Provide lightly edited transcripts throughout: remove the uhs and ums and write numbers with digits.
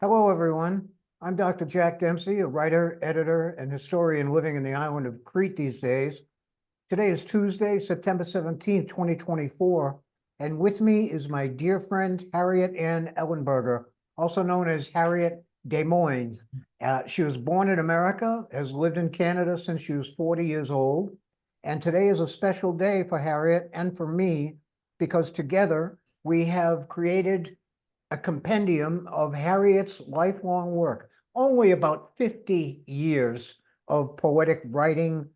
Hello, everyone. I'm Dr. Jack Dempsey, a writer, editor, and historian living in the island of Crete these days. Today is Tuesday, September 17th, 2024, and with me is my dear friend, Harriet Ann Ellenberger, also known as Harriet Desmoines. She was born in America, has lived in Canada since she was 40 years old, and today is a special day for Harriet and for me because together we have created a compendium of Harriet's lifelong work, only about 50 years of poetic writing,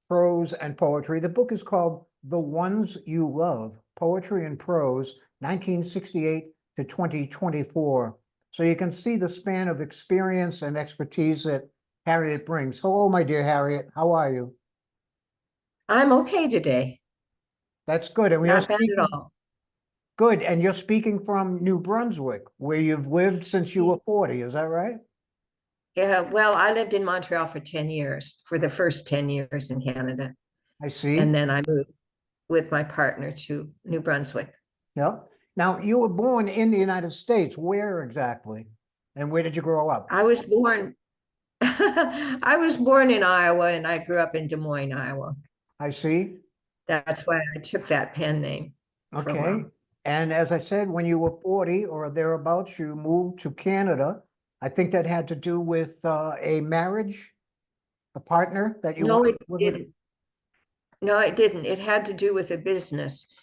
prose, and poetry. The book is called The Ones You Love, Poetry and Prose, 1968 to 2024. So you can see the span of experience and expertise that Harriet brings. Hello, my dear Harriet. How are you? I'm okay today. That's good. And we are Not bad at speaking all. good. And you're speaking from New Brunswick, where you've lived since you were 40. Is that right? Yeah, well, I lived in Montreal for 10 years, for the first 10 years in Canada. I see. And then I moved with my partner to New Brunswick. Yeah. Now, you were born in the United States. Where exactly? And where did you grow up? I was born I was born in Iowa and I grew up in Des Moines, Iowa. I see. That's why I took that pen name for a Okay. while. And as I said, when you were 40 or thereabouts, you moved to Canada. I think that had to do with a marriage, a partner that you No, wanted it to live with. didn't. No, it didn't. It had to do with a business.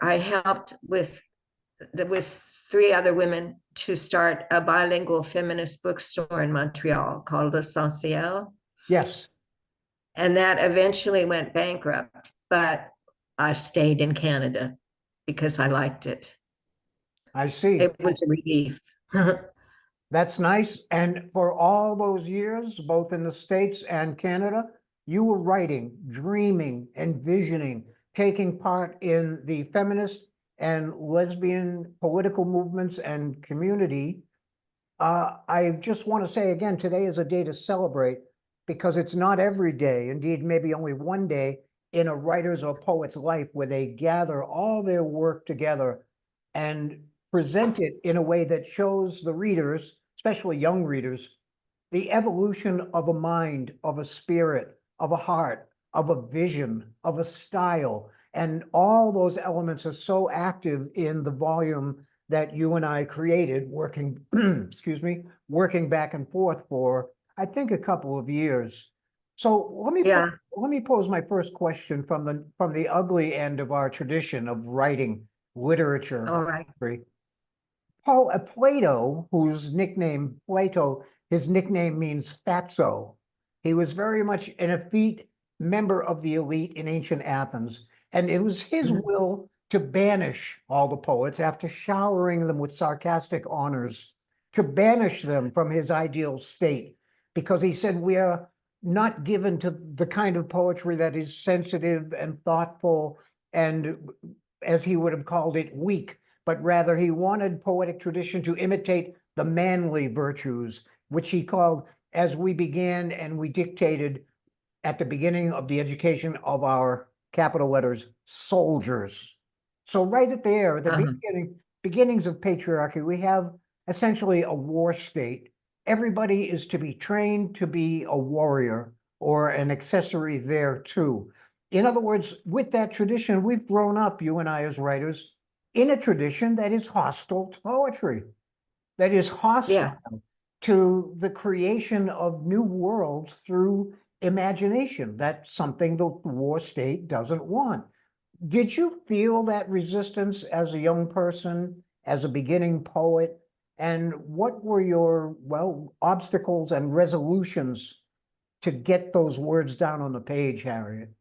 I helped with three other women to start a bilingual feminist bookstore in Montreal called Essentiel. Yes, And that eventually went bankrupt, but I stayed in Canada because I liked it. I see. It was a relief. That's nice. And for all those years, both in the States and Canada, you were writing, dreaming, envisioning, taking part in the feminist and lesbian political movements and community. I just want to say again, today is a day to celebrate because it's not every day, indeed, maybe only one day in a writer's or poet's life where they gather all their work together and present it in a way that shows the readers, especially young readers, the evolution of a mind, of a spirit, of a heart, of a vision, of a style. And all those elements are so active in the volume that you and I created, working, excuse me, working back and forth for, I think, a couple of years. So Yeah. let me pose my first question from the ugly end of our tradition of writing, literature, All right. poetry. Plato, whose nickname Plato, his nickname means fatso. He was very much an effete member of the elite in ancient Athens, and it was his Mhm. will to banish all the poets after showering them with sarcastic honors, to banish them from his ideal state, because he said we are not given to the kind of poetry that is sensitive and thoughtful and, as he would have called it, weak, but rather he wanted poetic tradition to imitate the manly virtues, which he called, as we began and we dictated at the beginning of the education of our capital letters, soldiers. So right at there, at the Uh-huh. beginnings of patriarchy, we have essentially a war state. Everybody is to be trained to be a warrior or an accessory there too. In other words, with that tradition, we've grown up, you and I as writers, in a tradition that is hostile to poetry, that is hostile Yeah. to the creation of new worlds through imagination. That's something the war state doesn't want. Did you feel that resistance as a young person, as a beginning poet? And what were your, well, obstacles and resolutions to get those words down on the page, Harriet?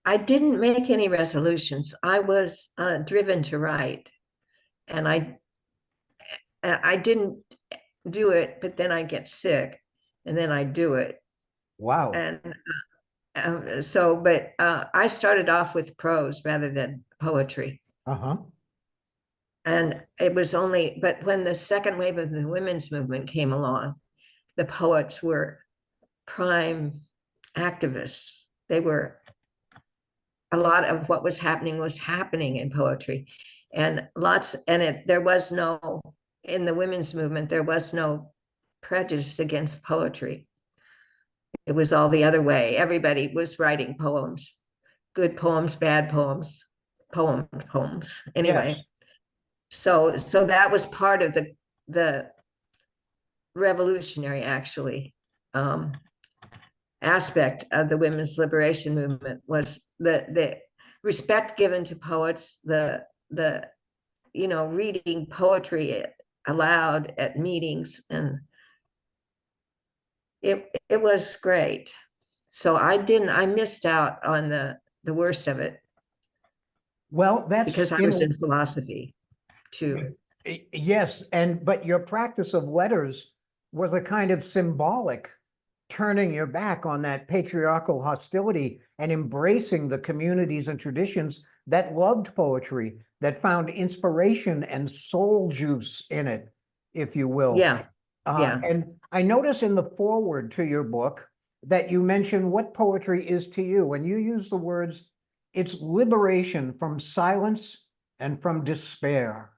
I didn't make any resolutions. I was driven to write, and I didn't do it, but then I get sick, and then I do it. Wow. And but I started off with prose rather than poetry. Uh-huh. And it was only, but when the second wave of the women's movement came along, the poets were prime activists. They were, a lot of what was happening in poetry. And there was no, in the women's movement, there was no prejudice against poetry. It was all the other way. Everybody was writing poems, good poems, bad poems, poems. Anyway, Yes. so that was part of the revolutionary, actually, aspect of the women's liberation movement, was the respect given to poets, the reading poetry aloud at meetings, and it was great. So I missed out on the worst of it Well, that's because I was in philosophy too. yes, but your practice of letters was a kind of symbolic turning your back on that patriarchal hostility and embracing the communities and traditions that loved poetry, that found inspiration and soul juice in it, if you will. Yeah, yeah. And I notice in the foreword to your book that you mention what poetry is to you, and you use the words, it's liberation from silence and from despair.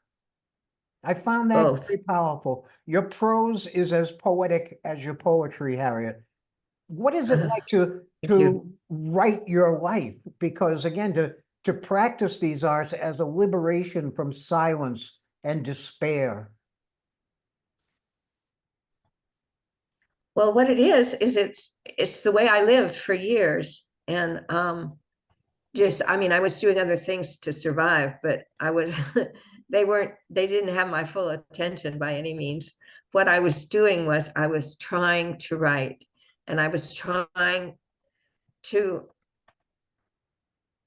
I found that Both. very powerful. Your prose is as poetic as your poetry, Harriet. What is it like Thank to you. write your life? Because again, to practice these arts as a liberation from silence and despair. Well, what it is it's the way I lived for years. And I mean, I was doing other things to survive, but I was they didn't have my full attention by any means. What I was doing was I was trying to write, and I was trying to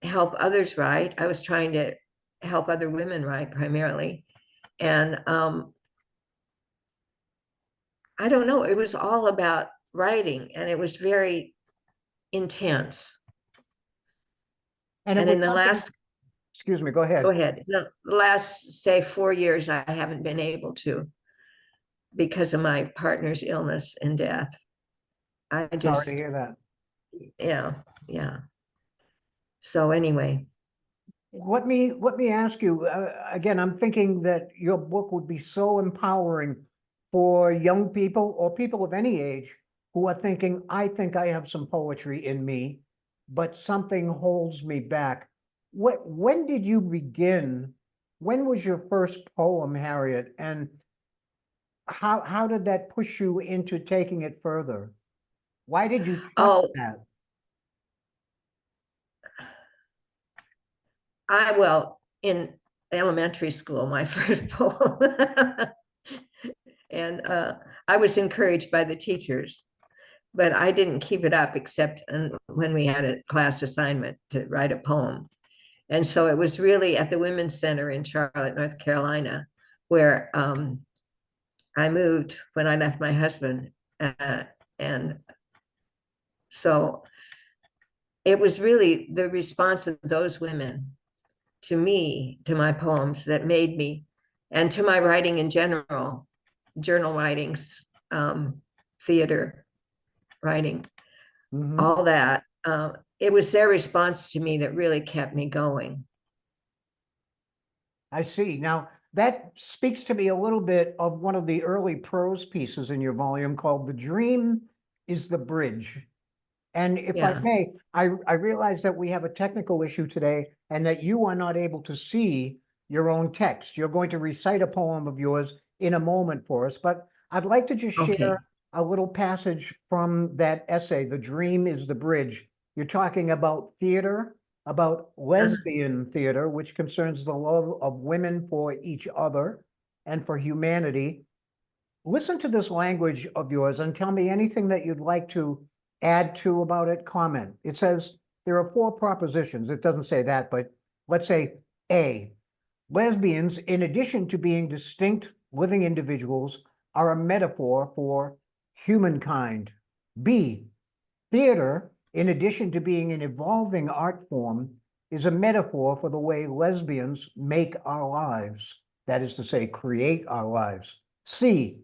help others write. I was trying to help other women write primarily. And I don't know, it was all about writing, and it was very intense. And it And was in the something, last, excuse me, go go ahead. ahead, the last, say, 4 years, I haven't been able to because of my partner's illness and death. I Sorry to just, hear that. yeah, yeah. So anyway, Let me ask you again. I'm thinking that your book would be so empowering for young people or people of any age who are thinking, I think I have some poetry in me, but something holds me back. When did you begin? When was your first poem, Harriet? And how did that push you into taking it further? Why did you trust oh, that? well, in elementary school, my first poem. And I was encouraged by the teachers, but I didn't keep it up except when we had a class assignment to write a poem. And so it was really at the Women's Center in Charlotte, North Carolina, where I moved when I left my husband. And so it was really the response of those women to me, to my poems, that made me, and to my writing in general, journal writings, theater writing, Mhm. all that. It was their response to me that really kept me going. I see. Now, that speaks to me a little bit of one of the early prose pieces in your volume called The Dream is the Bridge. And if I Yeah. may, I realize that we have a technical issue today and that you are not able to see your own text. You're going to recite a poem of yours in a moment for us, but I'd like to just share Okay. a little passage from that essay, The Dream is the Bridge. You're talking about theater, about lesbian theater, which concerns the love of women for each other and for humanity. Listen to this language of yours and tell me anything that you'd like to add to about it, comment. It says there are four propositions. It doesn't say that, but let's say A, lesbians, in addition to being distinct living individuals, are a metaphor for humankind. B, theater, in addition to being an evolving art form, is a metaphor for the way lesbians make our lives. That is to say, create our lives. C,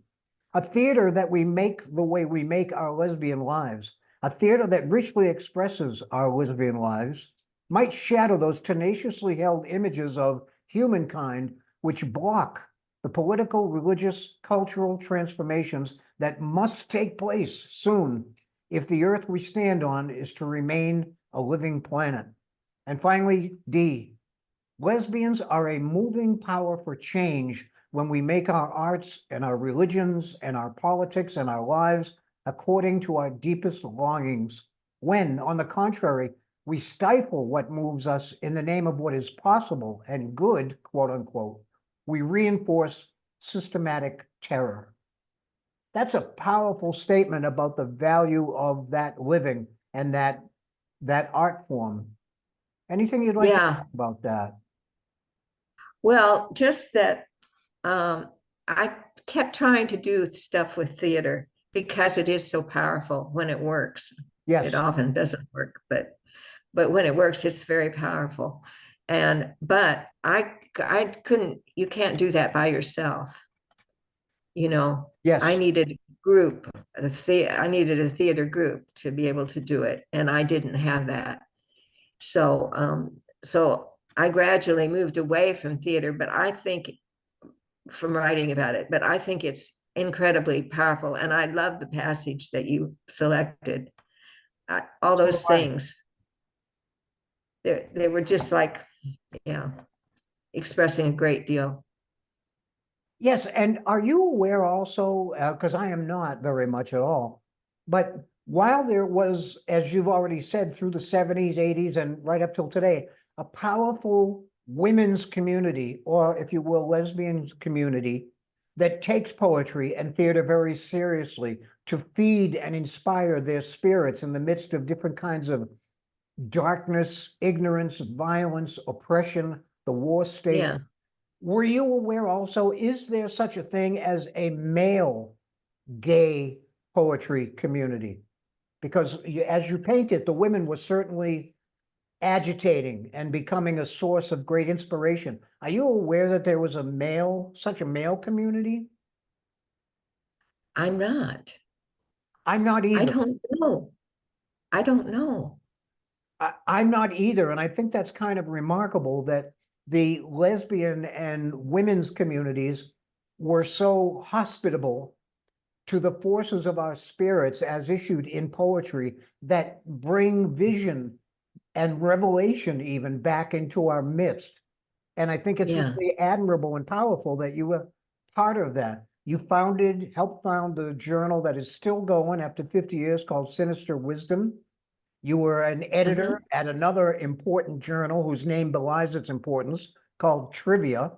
a theater that we make the way we make our lesbian lives, a theater that richly expresses our lesbian lives, might shadow those tenaciously held images of humankind which block the political, religious, cultural transformations that must take place soon if the earth we stand on is to remain a living planet. And finally, D, lesbians are a moving power for change when we make our arts and our religions and our politics and our lives according to our deepest longings. When, on the contrary, we stifle what moves us in the name of what is possible and good, quote unquote, we reinforce systematic terror. That's a powerful statement about the value of that living and that art form. Anything you'd like to Yeah. talk about that? Well, just that I kept trying to do stuff with theater because it is so powerful when it works. It Yes, often doesn't work, but when it works, it's very powerful. But I couldn't, you can't do that by yourself. You know, I yes. needed a group, I needed a theater group to be able to do it, and I didn't have that. So I gradually moved away from theater, but I think from writing about it, but I think it's incredibly powerful. And I love the passage that you selected. All So do those I. things, they were just like, yeah, expressing a great deal. Yes, and are you aware also, because I am not very much at all, but while there was, as you've already said, through the 70s, 80s, and right up till today, a powerful women's community, or if you will, lesbian community, that takes poetry and theater very seriously to feed and inspire their spirits in the midst of different kinds of darkness, ignorance, violence, oppression, the war state. Yeah. Were you aware also, is there such a thing as a male gay poetry community? Because as you paint it, the women were certainly agitating and becoming a source of great inspiration. Are you aware that there was such a male community? I'm not. I'm not I either. don't know. I don't know. I'm not either. And I think that's kind of remarkable that the lesbian and women's communities were so hospitable to the forces of our spirits as issued in poetry that bring vision and revelation even back into our midst. And I think it's Yeah. really admirable and powerful that you were part of that. You helped found the journal that is still going after 50 years called Sinister Wisdom. You were an Mhm. editor at another important journal whose name belies its importance called Trivia.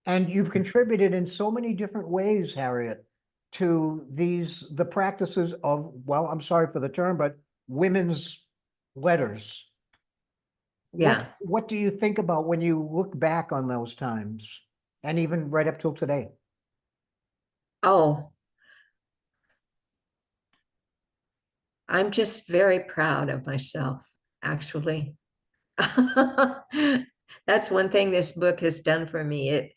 And you've contributed in so many different ways, Harriet, to the practices of, well, I'm sorry for the term, but women's letters. Yeah. What do you think about when you look back on those times and even right up till today? Oh, I'm just very proud of myself, actually. That's one thing this book has done for me.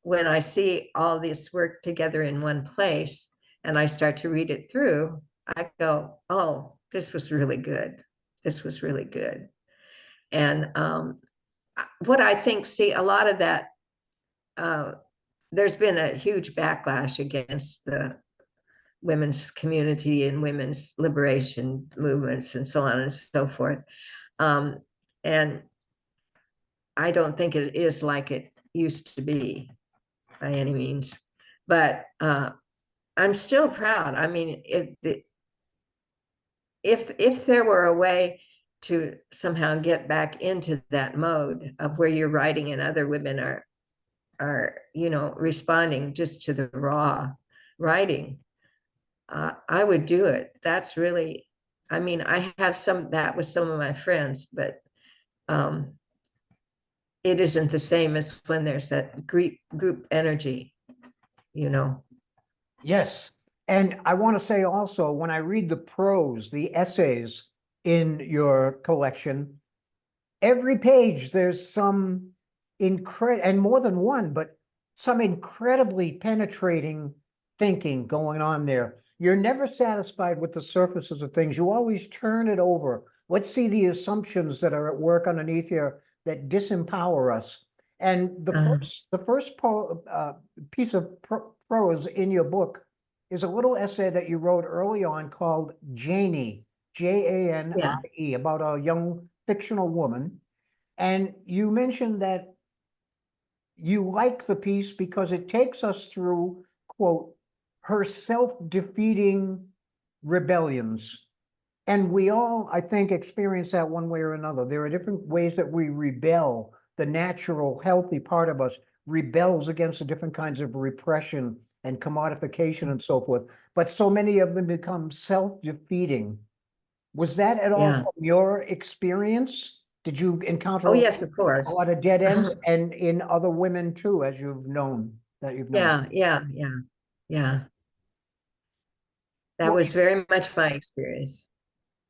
When I see all this work together in one place and I start to read it through, I go, oh, this was really good. This was really good. And what I think, see, a lot of that, uh, there's been a huge backlash against the women's community and women's liberation movements and so on and so forth. And I don't think it is like it used to be by any means, but I'm still proud. I mean, if there were a way to somehow get back into that mode of where you're writing and other women are responding just to the raw writing, I would do it. That's really, I mean, I have that with some of my friends, but um, it isn't the same as when there's that group energy, you know. Yes. And I want to say also, when I read the prose, the essays in your collection, every page there's some and more than one, but some incredibly penetrating thinking going on there. You're never satisfied with the surfaces of things. You always turn it over. Let's see the assumptions that are at work underneath here that disempower us. And the first piece of prose in your book is a little essay that you wrote early on called Janie, Yeah, Janie, about a young fictional woman. And you mentioned that you like the piece because it takes us through, quote, her self-defeating rebellions. And we all, I think, experience that one way or another. There are different ways that we rebel. The natural, healthy part of us rebels against the different kinds of repression and commodification and so forth. But so many of them become self-defeating. Was that at all yeah. from your experience? Did you encounter Oh, a yes, of a course. lot of dead ends and in other women too, as you've known, that you've known? Yeah, yeah, yeah, yeah. That Well, was very much my experience.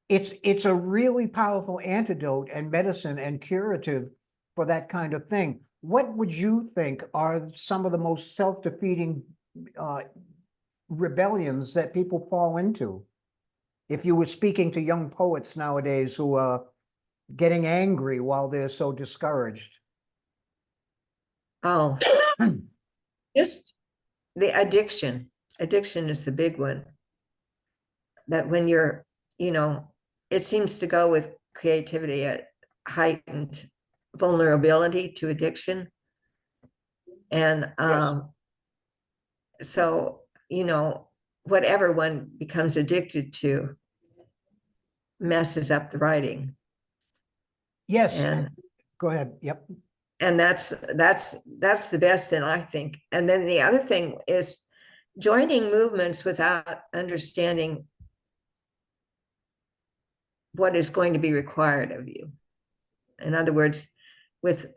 it's a really powerful antidote and medicine and curative for that kind of thing. What would you think are some of the most self-defeating uh, rebellions that people fall into? If you were speaking to young poets nowadays who are getting angry while they're so discouraged. Oh, just the addiction. Addiction is a big one. That when you're, you know, it seems to go with creativity at heightened vulnerability to addiction. And Yes. so, whatever one becomes addicted to messes up the writing. Yes. And Go ahead. Yep. that's the best thing, I think. And then the other thing is joining movements without understanding what is going to be required of you. In other words, with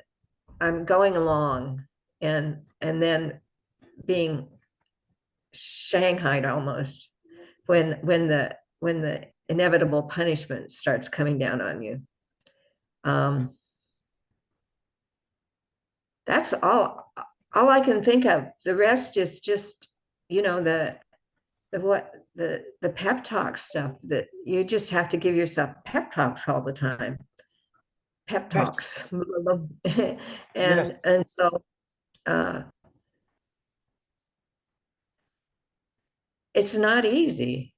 I'm going along and then being shanghaied almost when the inevitable punishment starts coming down on you. That's all I can think of. The rest is just, the pep talk stuff that you just have to give yourself pep talks all the time. Pep Yes. talks. Yes. and so uh, it's not easy,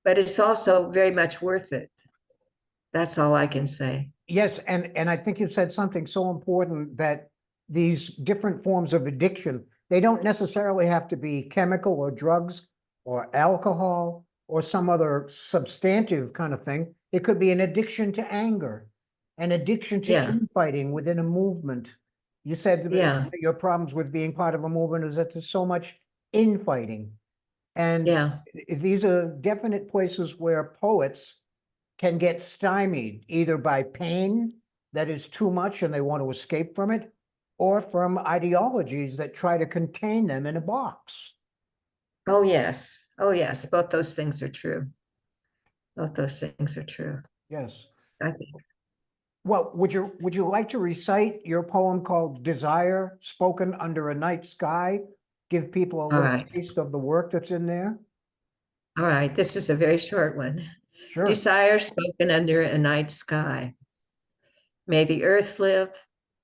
but it's also very much worth it. That's all I can say. Yes, and I think you said something so important that these different forms of addiction, they don't necessarily have to be chemical or drugs or alcohol or some other substantive kind of thing. It could be an addiction to anger, an addiction to Yeah, infighting within a movement. You said that yeah, your problems with being part of a movement is that there's so much infighting. And yeah, these are definite places where poets can get stymied either by pain that is too much and they want to escape from it, or from ideologies that try to contain them in a box. oh yes, oh yes, both those things are true. Both those things are true, Yes. I think. Well, would you like to recite your poem called Desire, spoken under a night sky? Give people a All little right, taste of the work that's in there? all right, this is a very short one. Sure. Desire spoken under a night sky. May the earth live,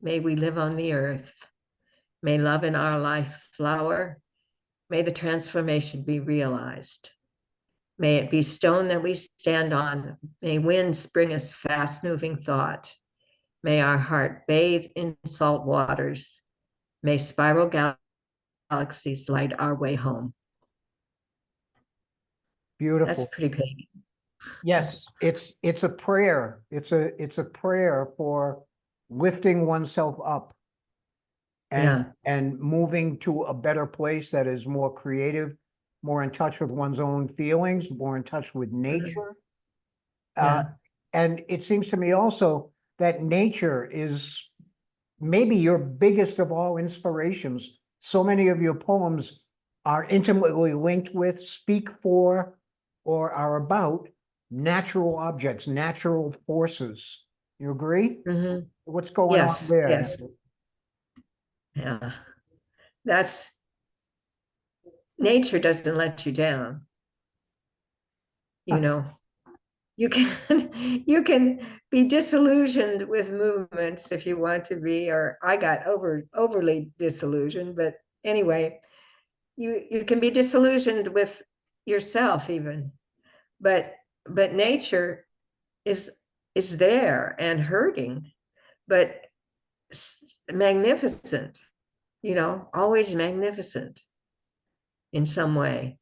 may we live on the earth. May love in our life flower, may the transformation be realized. May it be stone that we stand on, may winds bring us fast moving thought. May our heart bathe in salt waters, may spiral galaxies light our way home. That's Beautiful. pretty big. Yes, it's a prayer. It's a prayer for lifting oneself up Yeah. and moving to a better place that is more creative, more in touch with one's own feelings, more in touch with nature. Uh, Yeah. and it seems to me also that nature is maybe your biggest of all inspirations. So many of your poems are intimately linked with, speak for, or are about natural objects, natural forces. You agree? Mhm. What's going on Yes. there? Yes. Yeah. That's nature doesn't let you down, you know. you can be disillusioned with movements if you want to be, or I got overly disillusioned, but anyway, you can be disillusioned with yourself even, but nature is there and hurting, but magnificent, always magnificent in some way,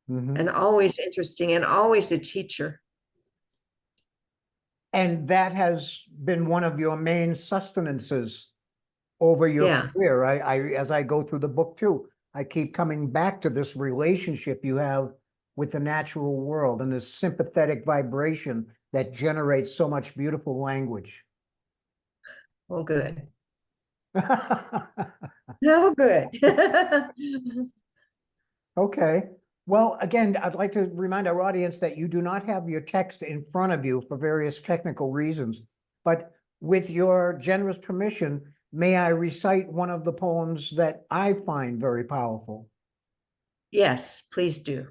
Mhm. and always interesting and always a teacher. And that has been one of your main sustenances over your Yeah. career. As I go through the book too, I keep coming back to this relationship you have with the natural world and this sympathetic vibration that generates so much beautiful language. Oh, good. Oh, good. Okay. Well, again, I'd like to remind our audience that you do not have your text in front of you for various technical reasons. But with your generous permission, may I recite one of the poems that I find very powerful? Yes, please do.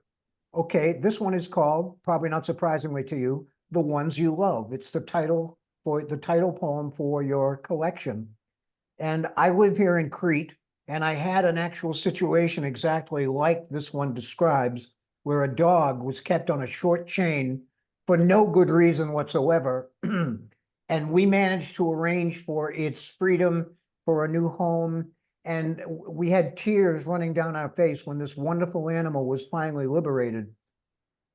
Okay, this one is called, probably not surprisingly to you, The Ones You Love. It's the title poem for your collection. And I live here in Crete, and I had an actual situation exactly like this one describes, where a dog was kept on a short chain for no good reason whatsoever. And we managed to arrange for its freedom, for a new home. And we had tears running down our face when this wonderful animal was finally liberated.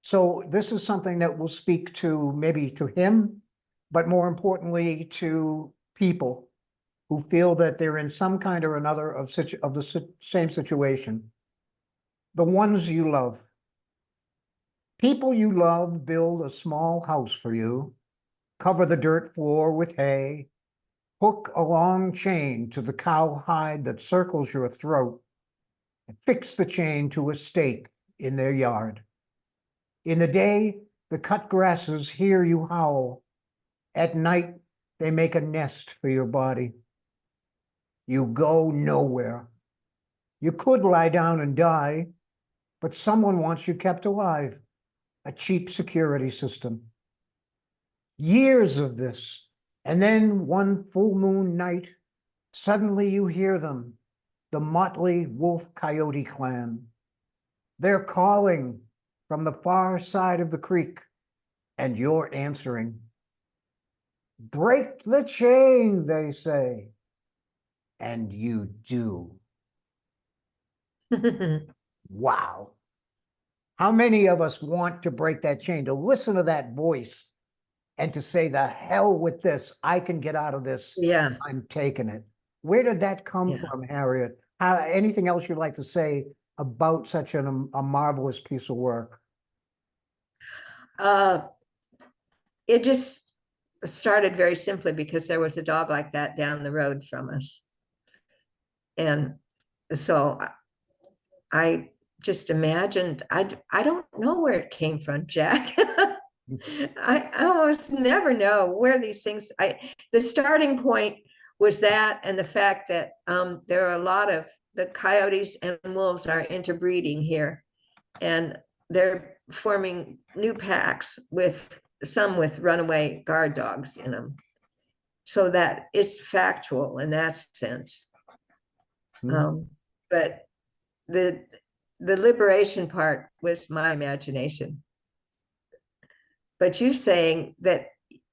So this is something that will speak to maybe to him, but more importantly to people who feel that they're in some kind or another of the same situation. The ones you love. People you love build a small house for you, cover the dirt floor with hay, hook a long chain to the cowhide that circles your throat, and fix the chain to a stake in their yard. In the day, the cut grasses hear you howl. At night, they make a nest for your body. You go nowhere. You could lie down and die, but someone wants you kept alive. A cheap security system. Years of this, and then one full moon night, suddenly you hear them, the motley wolf coyote clan. They're calling from the far side of the creek, and you're answering. Break the chain, they say, and you do. Wow. How many of us want to break that chain, to listen to that voice and to say, the hell with this, I can get out of this, Yeah, I'm taking it. Where did that come yeah. from, Harriet? Anything else you'd like to say about such a marvelous piece of work? Uh, it just started very simply because there was a dog like that down the road from us. And so I just imagined, I don't know where it came from, Jack. I almost never know where these things, the starting point was that, and the fact that there are a lot of the coyotes and wolves are interbreeding here, and they're forming new packs with some with runaway guard dogs in them, so that it's factual in that sense. Mhm. But the liberation part was my imagination. But you saying that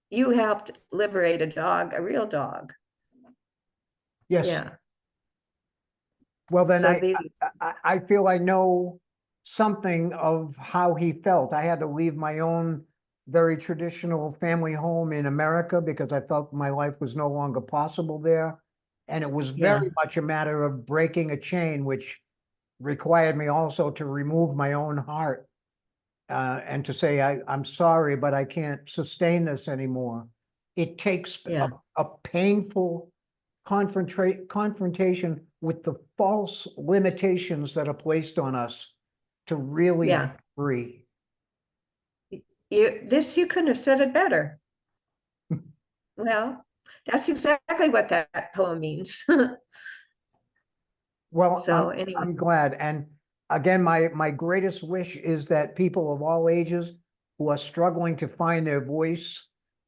you helped liberate a dog, a real dog. Yes. Yeah. Well, then So these, I feel I know something of how he felt. I had to leave my own very traditional family home in America because I felt my life was no longer possible there. And it was yeah, very much a matter of breaking a chain, which required me also to remove my own heart and to say, I'm sorry, but I can't sustain this anymore. It takes yeah, a painful confrontation with the false limitations that are placed on us to really be yeah. free. You couldn't have said it better. Well, that's exactly what that poem means. Well, So anyway, I'm glad. And again, my greatest wish is that people of all ages who are struggling to find their voice,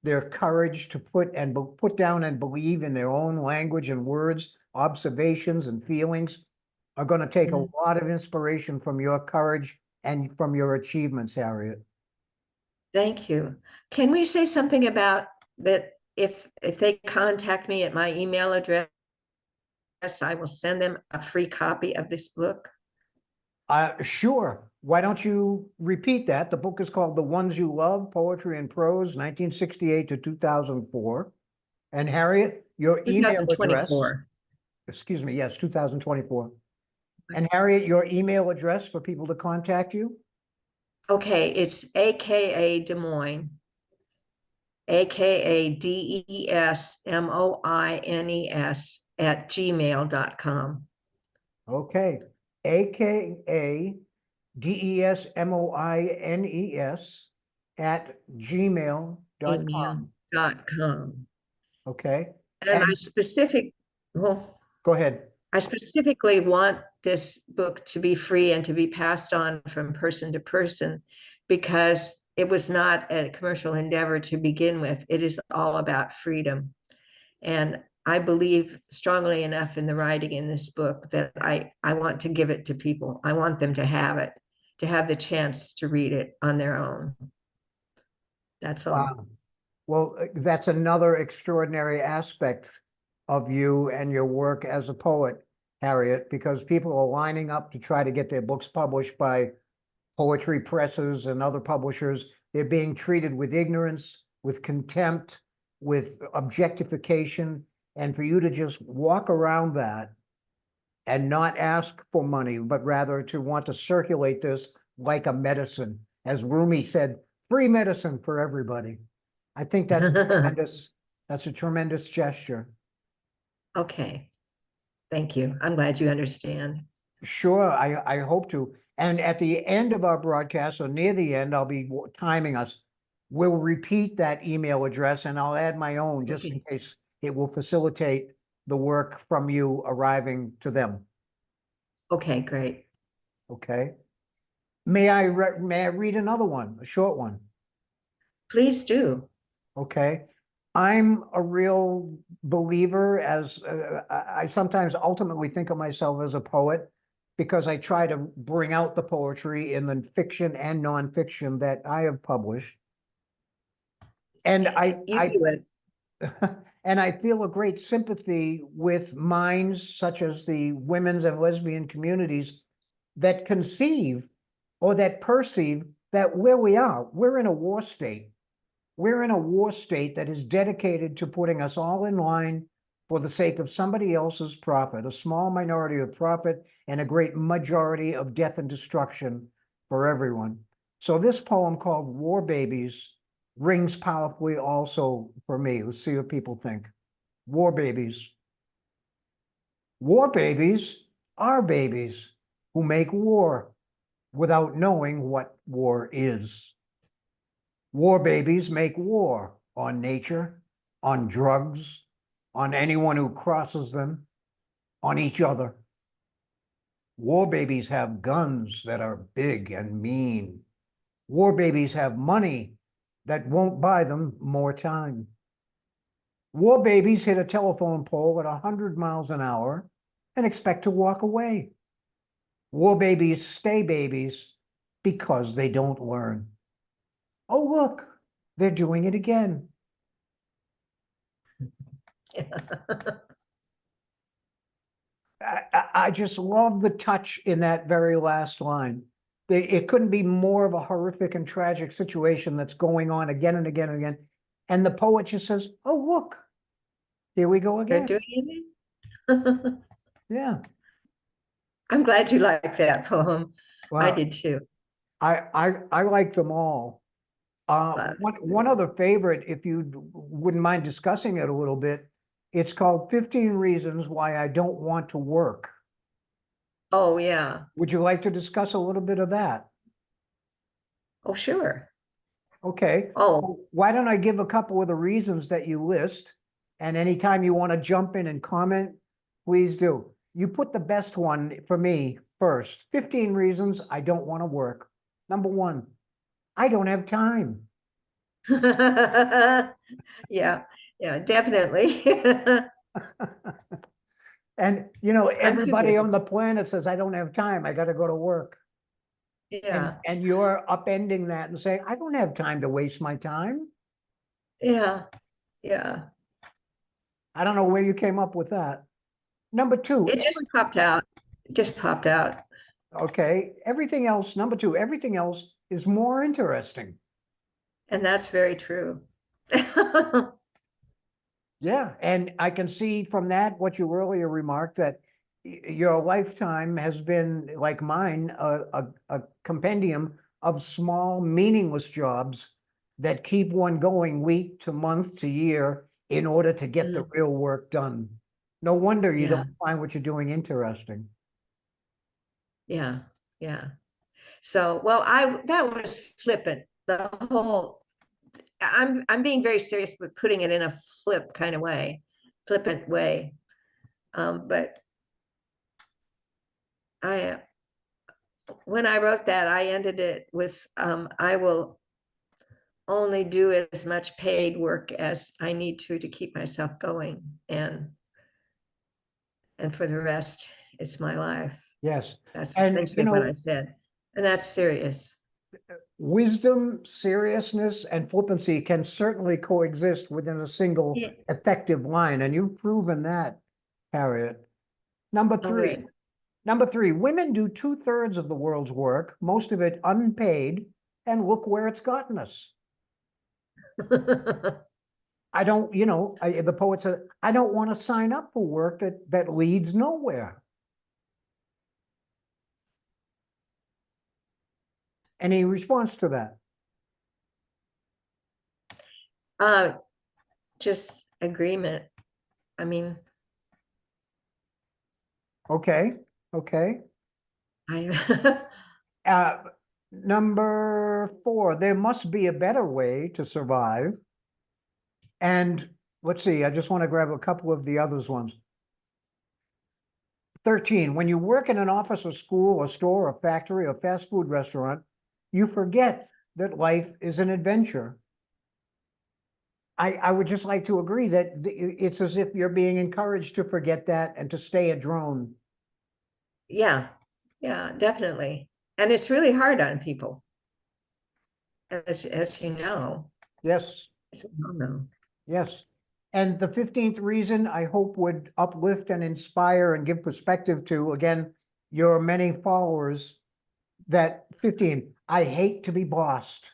their courage to put down and believe in their own language and words, observations and feelings, are going to take a lot of inspiration from your courage and from your achievements, Harriet. Thank you. Can we say something about that? If they contact me at my email address, I will send them a free copy of this book. Sure. Why don't you repeat that? The book is called The Ones You Love, Poetry and Prose, 1968 to 2004. And Harriet, your email address, 2024. excuse me, yes, 2024. And Harriet, your email address for people to contact you? Okay, it's a.k.a. Desmoines, a.k.a. Desmoines @gmail.com. Okay. A.k.a. DESMOINES @gmail.com. Gmail.com. Okay. And And well, go ahead. I specifically want this book to be free and to be passed on from person to person because it was not a commercial endeavor to begin with. It is all about freedom. And I believe strongly enough in the writing in this book that I want to give it to people. I want them to have it, to have the chance to read it on their own. That's all. Wow. Well, that's another extraordinary aspect of you and your work as a poet, Harriet, because people are lining up to try to get their books published by poetry presses and other publishers. They're being treated with ignorance, with contempt, with objectification. And for you to just walk around that and not ask for money, but rather to want to circulate this like a medicine. As Rumi said, free medicine for everybody. I think that's a tremendous gesture. Okay. Thank you. I'm glad you understand. Sure, I hope to. And at the end of our broadcast, or near the end, I'll be timing us. We'll repeat that email address and I'll add my own just in case it will facilitate the work from you arriving to them. Okay, great. Okay. May I read another one, a short one? Please do. Okay. I'm a real believer, as I sometimes ultimately think of myself as a poet, because I try to bring out the poetry in the fiction and nonfiction that I have published. And You do it. and I feel a great sympathy with minds such as the women's and lesbian communities that conceive or that perceive that where we are, we're in a war state. We're in a war state that is dedicated to putting us all in line for the sake of somebody else's profit, a small minority of profit and a great majority of death and destruction for everyone. So this poem called War Babies rings powerfully also for me. Let's see what people think. War babies. War babies are babies who make war without knowing what war is. War babies make war on nature, on drugs, on anyone who crosses them, on each other. War babies have guns that are big and mean. War babies have money that won't buy them more time. War babies hit a telephone pole at 100 miles an hour and expect to walk away. War babies stay babies because they don't learn. Oh, look, they're doing it again. I just love the touch in that very last line. It couldn't be more of a horrific and tragic situation that's going on again and again and again. And the poet just says, oh, look, here we go They're again. doing it. Yeah. I'm glad you like that poem. I Well, did too. I like them all. But One other favorite, if you wouldn't mind discussing it a little bit, it's called 15 Reasons Why I Don't Want to Work. oh yeah. Would you like to discuss a little bit of that? Oh sure. Okay. Oh, Well, why don't I give a couple of the reasons that you list? And anytime you want to jump in and comment, please do. You put the best one for me first. 15 reasons I don't want to work. Number one, I don't have time. Yeah, yeah, definitely. And, I'm too everybody busy. on the planet says, I don't have time. I got to go to work. And, Yeah, and you're upending that and saying, I don't have time to waste my time. yeah, yeah. I don't know where you came up with that. Number two, It just popped out. It just popped out. okay, everything else, number two, everything else is more interesting. And that's very true. Yeah, and I can see from that what you earlier remarked that your lifetime has been like mine, a compendium of small, meaningless jobs that keep one going week to month to year in order to get the Mm, real work done. No wonder you yeah, don't find what you're doing interesting. yeah, yeah. So, well, that was flippant. The whole I'm being very serious, but putting it in a flippant way. But I when I wrote that, I ended it with I will only do as much paid work as I need to keep myself going, and for the rest, it's my life. Yes. That's And, essentially what I said, and that's serious. wisdom, seriousness, and flippancy can certainly coexist within a single Yeah. effective line, and you've proven that, Harriet. Number Oh, three, good. number three, women do 2/3 of the world's work, most of it unpaid, and look where it's gotten us. I don't, the poet said, I don't want to sign up for work that leads nowhere. Any response to that? uh, just agreement. I mean, Okay, okay. I Uh, Number four, there must be a better way to survive. And let's see, I just want to grab a couple of the others ones. 13, when you work in an office or school or store or factory or fast food restaurant, you forget that life is an adventure. I would just like to agree that it's as if you're being encouraged to forget that and to stay a drone. yeah, yeah, definitely. And it's really hard on people, as you know, Yes, as we all know. yes. And the 15th reason I hope would uplift and inspire and give perspective to, again, your many followers, that 15, I hate to be bossed.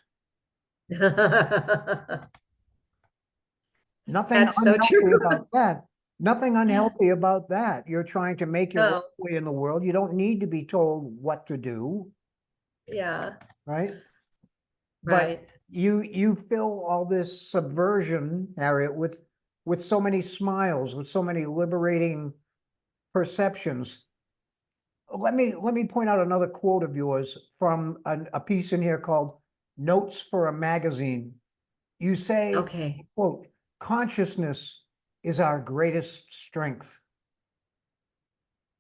Nothing That's so true. unhealthy about that. Nothing unhealthy about that. You're trying to make your own No, way in the world. You don't need to be told what to do, yeah, right? But right. you fill all this subversion, Harriet, with so many smiles, with so many liberating perceptions. Let me point out another quote of yours from a piece in here called Notes for a Magazine. You say, Okay. quote, consciousness is our greatest strength.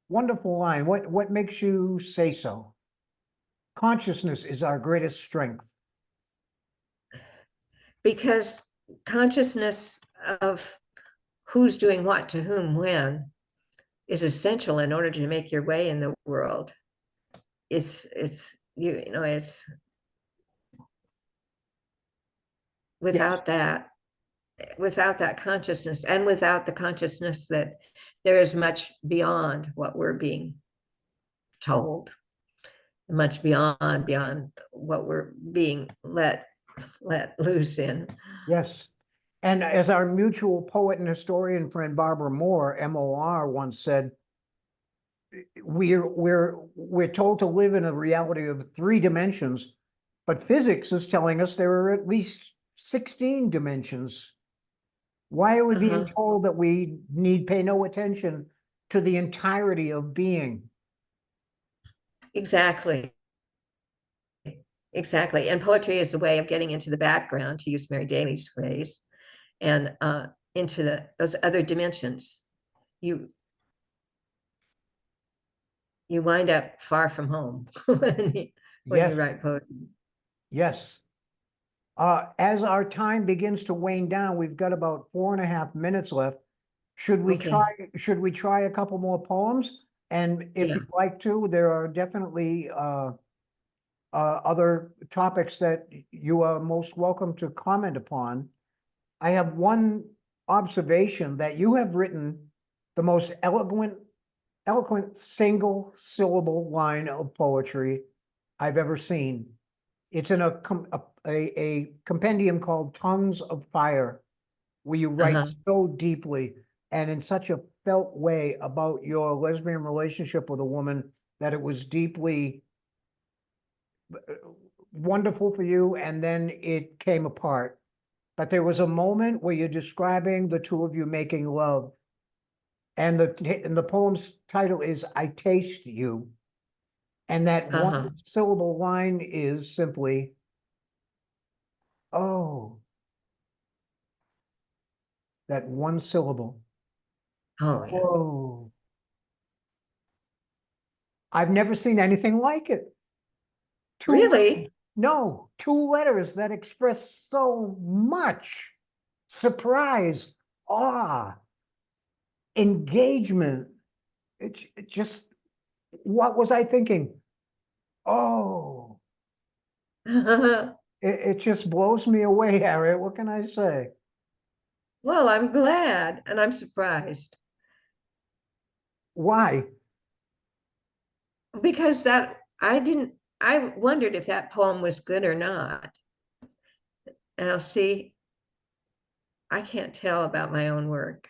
Wonderful line. What makes you say so? Consciousness is our greatest strength. Because consciousness of who's doing what to whom when is essential in order to make your way in the world. It's you know it's Yes, without that consciousness, and without the consciousness that there is much beyond what we're being told, much beyond what we're being let loose in. yes. And as our mutual poet and historian friend Barbara Mor, MOR, once said, we're told to live in a reality of 3 dimensions, but physics is telling us there are at least 16 dimensions. Why are we being Uh-huh. told that we need pay no attention to the entirety of being? Exactly. Exactly. And poetry is a way of getting into the background, to use Mary Daly's phrase, and into those other dimensions. You you wind up far from home when you Yes, write poetry. yes. As our time begins to wane down, we've got about 4.5 minutes left. Should we Okay. should we try a couple more poems? And if Yeah. you'd like to, there are definitely other topics that you are most welcome to comment upon. I have one observation that you have written the most eloquent single syllable line of poetry I've ever seen. It's in a compendium called Tongues of Fire, where you write Uh-huh. so deeply and in such a felt way about your lesbian relationship with a woman that it was deeply wonderful for you, and then it came apart. But there was a moment where you're describing the two of you making love, and the poem's title is "I Taste You," and that one Uh-huh. syllable line is simply, "Oh," that one syllable. Oh, yeah. "Oh." I've never seen anything like it. Two, Really? no, two letters that express so much surprise, awe, engagement. It just, what was I thinking? Oh, it just blows me away, Harriet. What can I say? Well, I'm glad and I'm surprised Why? because I wondered if that poem was good or not. Now, see, I can't tell about my own work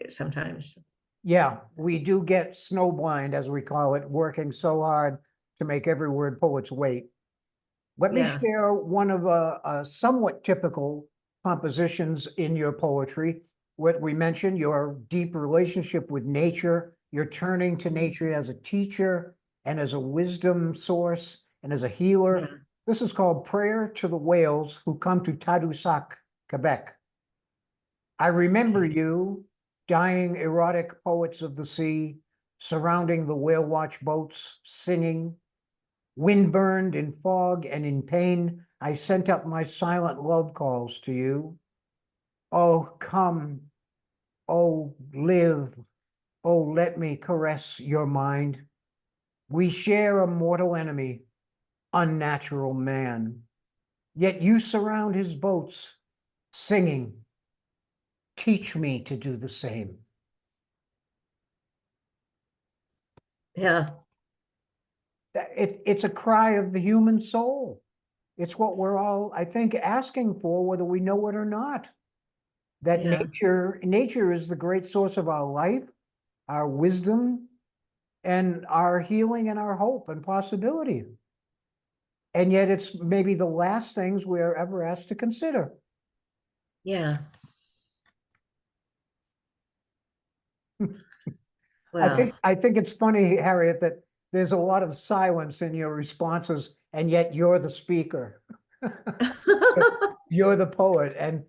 sometimes. Yeah, we do get snowblind, as we call it, working so hard to make every word pull its weight. Let me Yeah. share one of a somewhat typical compositions in your poetry. What we mentioned, your deep relationship with nature, your turning to nature as a teacher and as a wisdom source and as a healer. Yeah. This is called Prayer to the Whales Who Come to Tadoussac, Quebec. I remember Okay. you, dying erotic poets of the sea, surrounding the whale watch boats, singing. Windburned in fog and in pain, I sent up my silent love calls to you. Oh, come. Oh, live. Oh, let me caress your mind. We share a mortal enemy, unnatural man. Yet you surround his boats, singing, teach me to do the same. Yeah. It's a cry of the human soul. It's what we're all, I think, asking for, whether we know it or not. That Yeah. nature is the great source of our life, our wisdom, and our healing and our hope and possibility. And yet it's maybe the last things we're ever asked to consider. Yeah. I Well. think I think it's funny, Harriet, that there's a lot of silence in your responses, and yet you're the speaker. You're the poet. And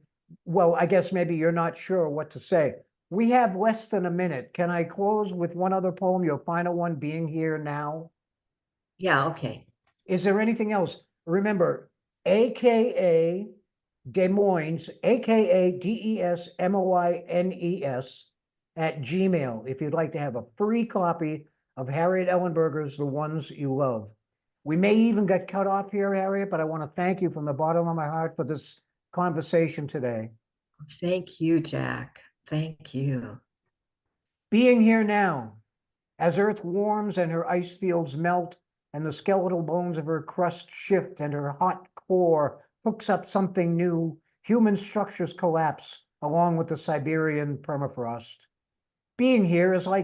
well, I guess maybe you're not sure what to say. We have less than a minute. Can I close with one other poem, your final one, Being Here Now? Yeah. Okay. Is there anything else? Remember, a.k.a. Desmoines, a.k.a. Desmoines at Gmail, if you'd like to have a free copy of Harriet Ellenberger's The Ones You Love. We may even get cut off here, Harriet, but I want to thank you from the bottom of my heart for this conversation today. Thank you, Jack. Thank you. Being here now, as Earth warms and her ice fields melt, and the skeletal bones of her crust shift, and her hot core hooks up something new, human structures collapse along with the Siberian permafrost. Being here is like